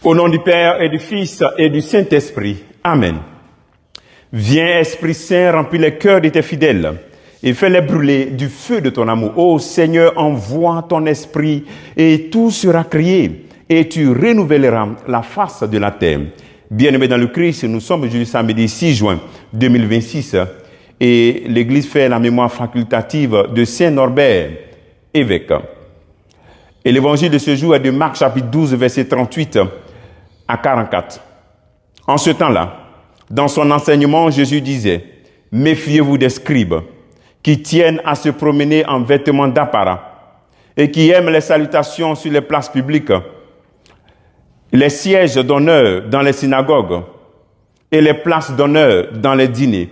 Au nom du Père et du Fils et du Saint-Esprit. Amen. Viens, Esprit Saint, remplis les cœurs de tes fidèles et fais-les brûler du feu de ton amour. Ô Seigneur, envoie ton esprit et tout sera créé et tu renouvelleras la face de la terre. Bien-aimés dans le Christ, nous sommes aujourd'hui samedi 6 juin 2026 et l'Église fait la mémoire facultative de Saint Norbert, évêque. Et l'évangile de ce jour est de Marc chapitre 12, verset 38 à 44. En ce temps-là, dans son enseignement, Jésus disait, « Méfiez-vous des scribes qui tiennent à se promener en vêtements d'apparat et qui aiment les salutations sur les places publiques, les sièges d'honneur dans les synagogues et les places d'honneur dans les dîners.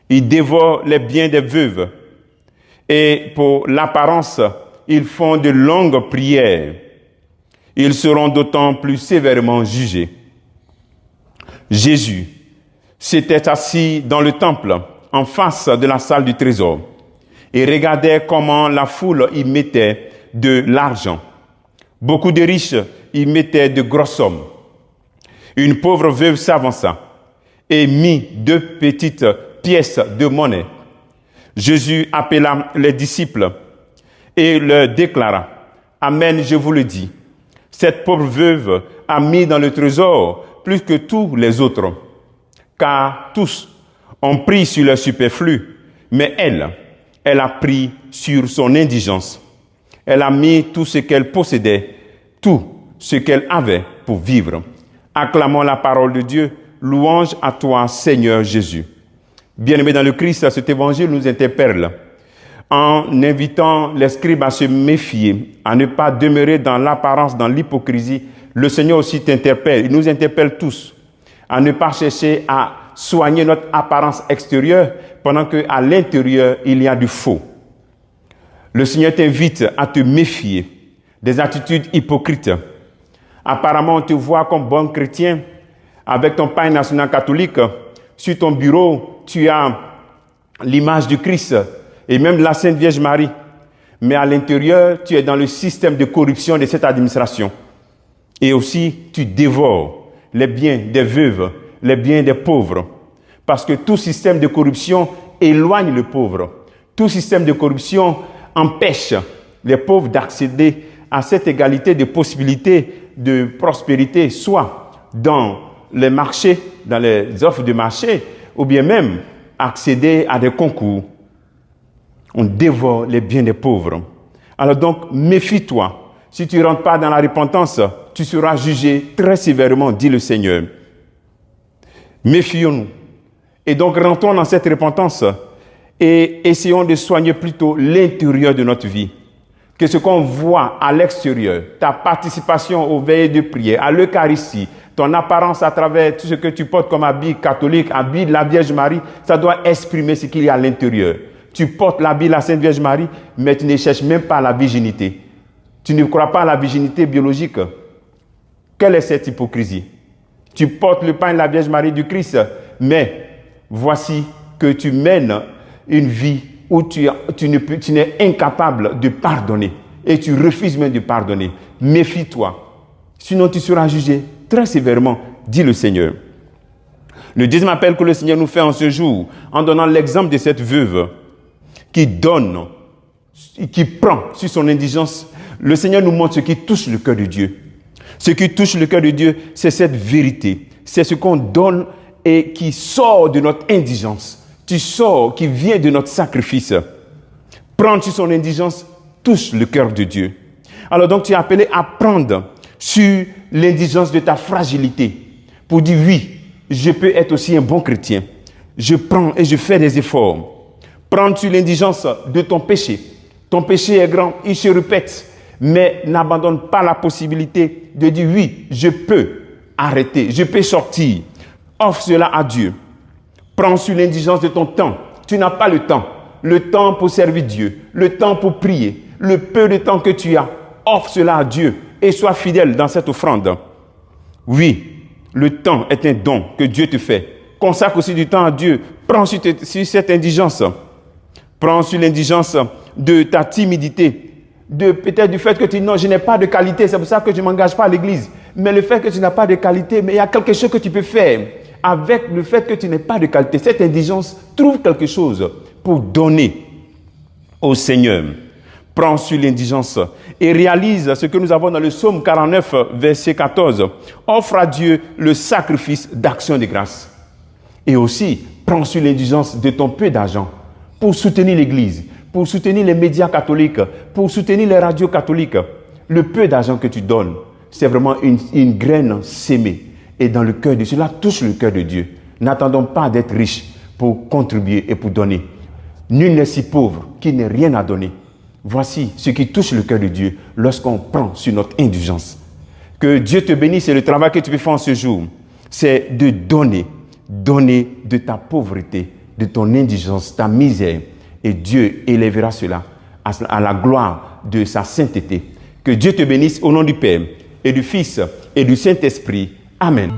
Ils dévorent les biens des veuves et pour l'apparence, ils font de longues prières. Ils seront d'autant plus sévèrement jugés. » Jésus s'était assis dans le temple, en face de la salle du trésor, et regardait comment la foule y mettait de l'argent. Beaucoup de riches y mettaient de grosses sommes. Une pauvre veuve s'avança et mit 2 petites pièces de monnaie. Jésus appela les disciples et leur déclara, « Amen, je vous le dis, cette pauvre veuve a mis dans le trésor plus que tous les autres, car tous ont pris sur leur superflu, mais elle a pris sur son indigence. Elle a mis tout ce qu'elle possédait, tout ce qu'elle avait pour vivre. » Acclamons la parole de Dieu. Louange à toi, Seigneur Jésus. Bien-aimés dans le Christ, cet évangile nous interpelle en invitant les scribes à se méfier, à ne pas demeurer dans l'apparence, dans l'hypocrisie. Le Seigneur aussi t'interpelle, il nous interpelle tous à ne pas chercher à soigner notre apparence extérieure pendant qu'à l'intérieur, il y a du faux. Le Seigneur t'invite à te méfier des attitudes hypocrites. Apparemment, on te voit comme bon chrétien avec ton pain national catholique. Sur ton bureau, tu as l'image du Christ et même de la Sainte Vierge Marie. Mais à l'intérieur, tu es dans le système de corruption de cette administration. Et aussi, tu dévores les biens des veuves, les biens des pauvres. Parce que tout système de corruption éloigne le pauvre. Tout système de corruption empêche les pauvres d'accéder à cette égalité de possibilités de prospérité, soit dans les marchés, dans les offres de marché, ou bien même accéder à des concours. On dévore les biens des pauvres. Alors donc, méfie-toi. Si tu ne rentres pas dans la repentance, tu seras jugé très sévèrement, dit le Seigneur. Méfions-nous. Et donc, rentrons dans cette repentance et essayons de soigner plutôt l'intérieur de notre vie. Que ce qu'on voit à l'extérieur, ta participation aux veillées de prière, à l'Eucharistie, ton apparence à travers tout ce que tu portes comme habit catholique, habit de la Vierge Marie, ça doit exprimer ce qu'il y a à l'intérieur. Tu portes l'habit de la Sainte Vierge Marie, mais tu ne cherches même pas la virginité. Tu ne crois pas à la virginité biologique. Quelle est cette hypocrisie? Tu portes le pain de la Vierge Marie du Christ, mais voici que tu mènes une vie où tu n'es incapable de pardonner et tu refuses même de pardonner. Méfie-toi, sinon tu seras jugé très sévèrement, dit le Seigneur. Le deuxième appel que le Seigneur nous fait en ce jour, en donnant l'exemple de cette veuve qui donne, qui prend sur son indigence, le Seigneur nous montre ce qui touche le cœur de Dieu. Ce qui touche le cœur de Dieu, c'est cette vérité. C'est ce qu'on donne et qui sort de notre indigence. Qui vient de notre sacrifice. Prendre sur son indigence touche le cœur de Dieu. Alors donc tu es appelé à prendre sur l'indigence de ta fragilité pour dire oui, je peux être aussi un bon chrétien. Je prends et je fais des efforts. Prendre sur l'indigence de ton péché. Ton péché est grand, il se répète, mais n'abandonne pas la possibilité de dire oui, je peux arrêter, je peux sortir. Offre cela à Dieu. Prends sur l'indigence de ton temps. Tu n'as pas le temps. Le temps pour servir Dieu. Le temps pour prier. Le peu de temps que tu as, offre cela à Dieu et sois fidèle dans cette offrande. Oui, le temps est un don que Dieu te fait. Consacre aussi du temps à Dieu. Prends sur cette indigence. Prends sur l'indigence de ta timidité. Peut-être du fait que tu dis non, je n'ai pas de qualité, c'est pour ça que je ne m'engage pas à l'église. Mais le fait que tu n'as pas de qualité, mais il y a quelque chose que tu peux faire avec le fait que tu n'es pas de qualité. Cette indigence, trouve quelque chose pour donner au Seigneur. Prends sur l'indigence et réalise ce que nous avons dans le psaume 49, verset 14. Offre à Dieu le sacrifice d'action de grâce. Et aussi, prends sur l'indigence de ton peu d'argent pour soutenir l'Église, pour soutenir les médias catholiques, pour soutenir les radios catholiques. Le peu d'argent que tu donnes, c'est vraiment une graine sémée. Et dans le cœur de cela, touche le cœur de Dieu. N'attendons pas d'être riches pour contribuer et pour donner. Nul n'est si pauvre qu'il n'ait rien à donner. Voici ce qui touche le cœur de Dieu lorsqu'on prend sur notre indulgence. Que Dieu te bénisse et le travail que tu peux faire en ce jour, c'est de donner de ta pauvreté, de ton indigence, ta misère. Et Dieu élèvera cela à la gloire de sa sainteté. Que Dieu te bénisse au nom du Père et du Fils et du Saint-Esprit. Amen.